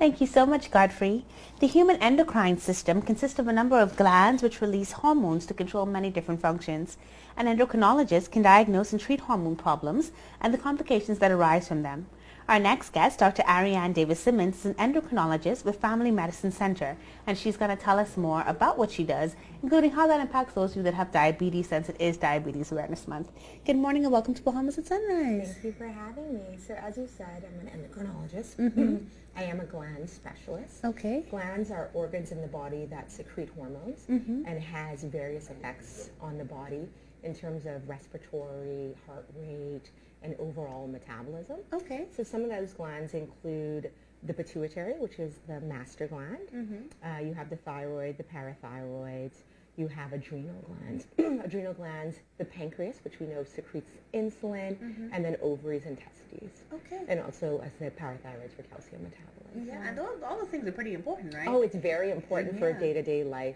Thank you so much, Godfrey. The human endocrine system consists of a number of glands which release hormones to control many different functions. An endocrinologist can diagnose and treat hormone problems and the complications that arise from them. Our next guest, Dr. Ariane Davis-Simmons, is an endocrinologist with Family Medicine Center, and she's going to tell us more about what she does, including how that impacts those of you that have diabetes, since it is Diabetes Awareness Month. Good morning and welcome to Bahamas at Sunrise. Thank you for having me. So as you said, I'm an endocrinologist. I am a gland specialist. Okay. Glands are organs in the body that secrete hormones and has various effects on the body in terms of respiratory, heart rate, and overall metabolism. Okay. So some of those glands include the pituitary, which is the master gland. You have the thyroid, the parathyroid. You have adrenal glands. Adrenal glands, the pancreas, which we know secretes insulin, and then ovaries and testes. Okay. And also, as the parathyroid for calcium metabolism. Yeah, and all those things are pretty important, right? Oh, it's very important for day-to-day life.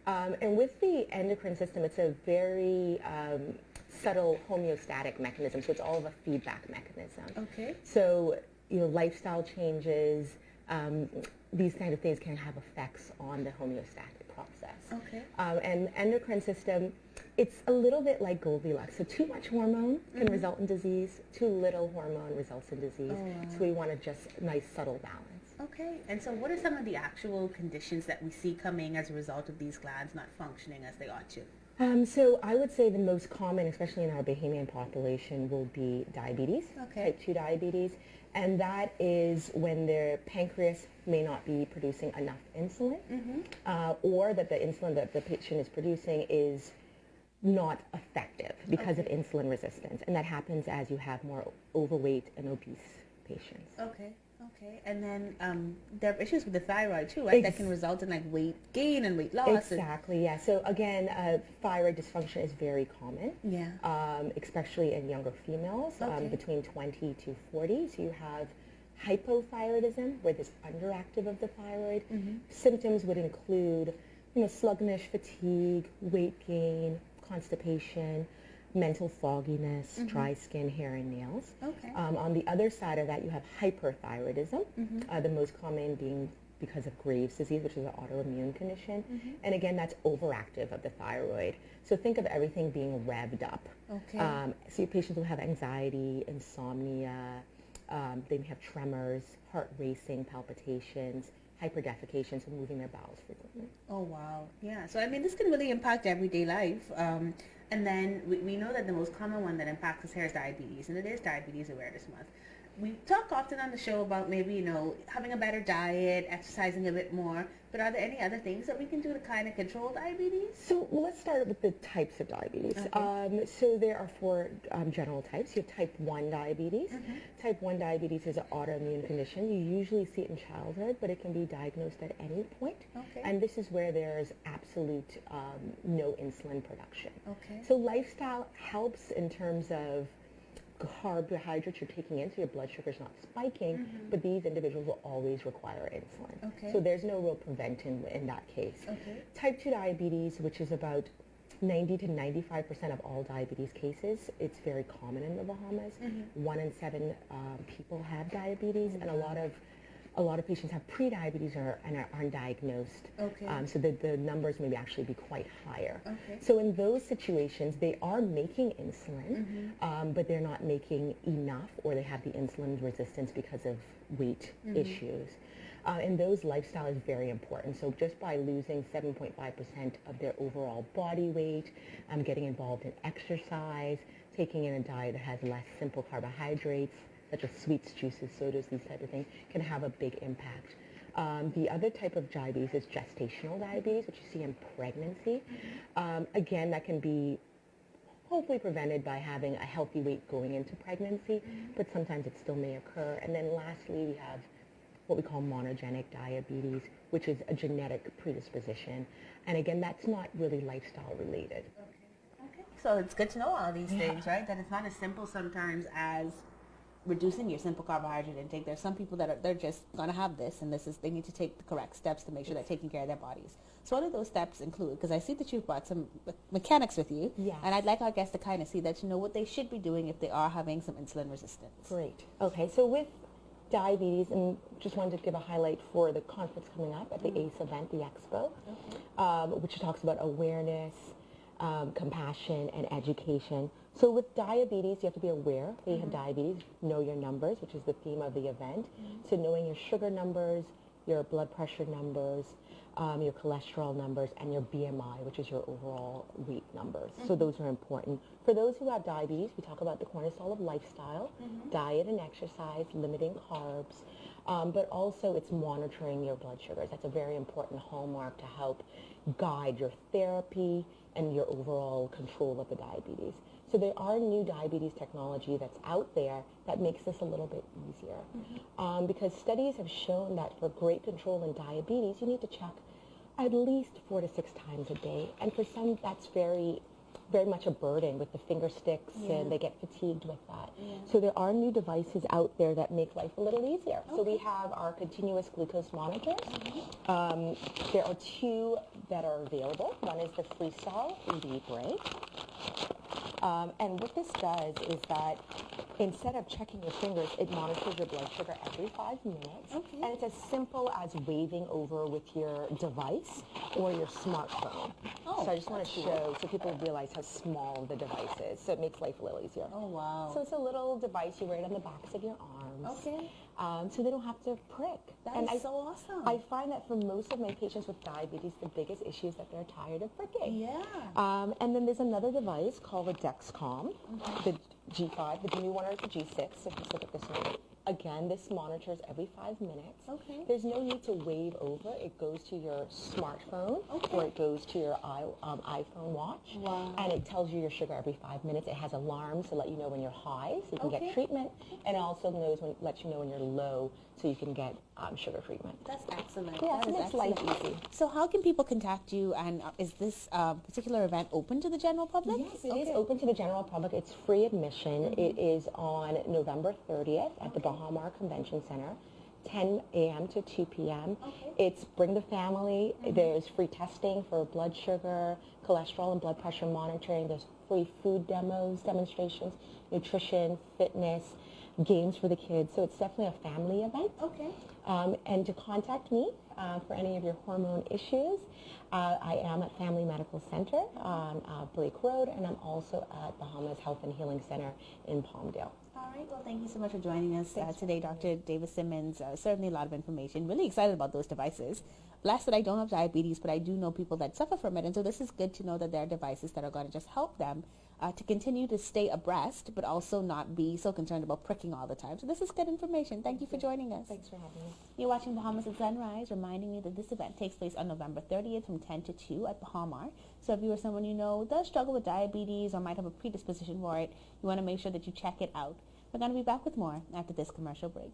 And with the endocrine system, it's a very subtle homeostatic mechanism, so it's all of a feedback mechanism. Okay. So, lifestyle changes, these kind of things can have effects on the homeostatic process. Okay. And endocrine system, it's a little bit like Goldilocks. So too much hormone can result in disease, too little hormone results in disease. So we want to just nice subtle balance. Okay, and so what are some of the actual conditions that we see coming as a result of these glands not functioning as they ought to? So I would say the most common, especially in our Bahamian population, will be diabetes, type 2 diabetes. And that is when their pancreas may not be producing enough insulin, or that the insulin that the patient is producing is not effective because of insulin resistance. And that happens as you have more overweight and obese patients. Okay. And then there are issues with the thyroid too, right? That can result in like weight gain and weight loss. Exactly, yeah. So again, thyroid dysfunction is very common. Yeah. Especially in younger females, between 20 to 40. So you have hypothyroidism, where there's underactive of the thyroid. Symptoms would include, sluggish fatigue, weight gain, constipation, mental fogginess, dry skin, hair, and nails. Okay. On the other side of that, you have hyperthyroidism, the most common being because of Graves' disease, which is an autoimmune condition. And again, that's overactive of the thyroid. So think of everything being revved up. Okay. So patients will have anxiety, insomnia, they may have tremors, heart racing, palpitations, hyperdefecation, so moving their bowels frequently. Oh, wow. Yeah. So, I mean, this can really impact everyday life. And then we know that the most common one that impacts us here is diabetes, and it is Diabetes Awareness Month. We talk often on the show about maybe, having a better diet, exercising a bit more, but are there any other things that we can do to kind of control diabetes? So let's start with the types of diabetes. Okay. So there are four general types. You have type 1 diabetes. Type 1 diabetes is an autoimmune condition. You usually see it in childhood, but it can be diagnosed at any point. Okay. And this is where there's absolute no insulin production. Okay. So lifestyle helps in terms of carbohydrates you're taking in, so your blood sugar's not spiking, but these individuals will always require insulin. Okay. So there's no real prevention in that case. Okay. Type 2 diabetes, which is about 90 to 95% of all diabetes cases, it's very common in the Bahamas. 1 in 7 people have diabetes, and a lot of patients have prediabetes and are undiagnosed. Okay. So the numbers may actually be quite higher. Okay. So in those situations, they are making insulin, but they're not making enough, or they have the insulin resistance because of weight issues. And those lifestyle is very important. So just by losing 7.5% of their overall body weight, getting involved in exercise, taking in a diet that has less simple carbohydrates, such as sweets, juices, sodas, these type of things, can have a big impact. The other type of diabetes is gestational diabetes, which you see in pregnancy. Again, that can be hopefully prevented by having a healthy weight going into pregnancy, but sometimes it still may occur. And then lastly, we have what we call monogenic diabetes, which is a genetic predisposition. And again, that's not really lifestyle related. Okay. So it's good to know all these things, right? That it's not as simple sometimes as reducing your simple carbohydrate intake. There's some people that they're just going to have this, and they need to take the correct steps to make sure they're taking care of their bodies. So what do those steps include? Because I see that you've brought some mechanics with you, and I'd like our guests to kind of see that, what they should be doing if they are having some insulin resistance. Great. Okay, so with diabetes, and just wanted to give a highlight for the conference coming up at the ACE event, the Expo, which talks about awareness, compassion, and education. So with diabetes, you have to be aware that you have diabetes, know your numbers, which is the theme of the event. So knowing your sugar numbers, your blood pressure numbers, your cholesterol numbers, and your BMI, which is your overall weight numbers. So those are important. For those who have diabetes, we talk about the cornerstone of lifestyle, diet and exercise, limiting carbs, but also it's monitoring your blood sugars. That's a very important hallmark to help guide your therapy and your overall control of the diabetes. So there are new diabetes technology that's out there that makes this a little bit easier. Because studies have shown that for great control in diabetes, you need to check at least 4 to 6 times a day. And for some, that's very much a burden with the finger sticks, and they get fatigued with that. So there are new devices out there that make life a little easier. So we have our continuous glucose monitors. There are 2 that are available. One is the Freestyle Libre. And what this does is that instead of checking your fingers, it monitors your blood sugar every 5 minutes. And it's as simple as waving over with your device or your smartphone. So I just want to show so people realize how small the device is. So it makes life a little easier. Oh, wow. So it's a little device you wear it on the backs of your arms. So they don't have to prick. That is so awesome. I find that for most of my patients with diabetes, the biggest issue is that they're tired of pricking. And then there's another device called the Dexcom, the G5. The new one is the G6, if you look at this one. Again, this monitors every 5 minutes. There's no need to wave over. It goes to your smartphone or it goes to your iPhone watch. And it tells you your sugar every 5 minutes. It has alarms to let you know when you're high so you can get treatment. And it also lets you know when you're low so you can get sugar treatment. That's excellent. Yeah, that it makes life easy. So how can people contact you, and is this particular event open to the general public? Yes, it is open to the general public. It's free admission. It is on November 30th at the Bahamas Convention Center, 10 a.m. to 2 p.m. It's bring the family. There's free testing for blood sugar, cholesterol, and blood pressure monitoring. There's free food demonstrations, nutrition, fitness, games for the kids. So it's definitely a family event. And to contact me for any of your hormone issues, I am at Family Medical Center on Blake Road, and I'm also at Bahamas Health and Healing Center in Palmdale. All right. Well, thank you so much for joining us today, Dr. Davis-Simmons. Certainly a lot of information. Really excited about those devices. Blessed that I don't have diabetes, but I do know people that suffer from it. And so this is good to know that there are devices that are going to just help them to continue to stay abreast, but also not be so concerned about pricking all the time. So this is good information. Thank you for joining us. Thanks for having me. You're watching Bahamas at Sunrise, reminding you that this event takes place on November 30th from 10 to 2 at Bahamas. So if you or someone you know does struggle with diabetes or might have a predisposition for it, you want to make sure that you check it out. We're going to be back with more after this commercial break.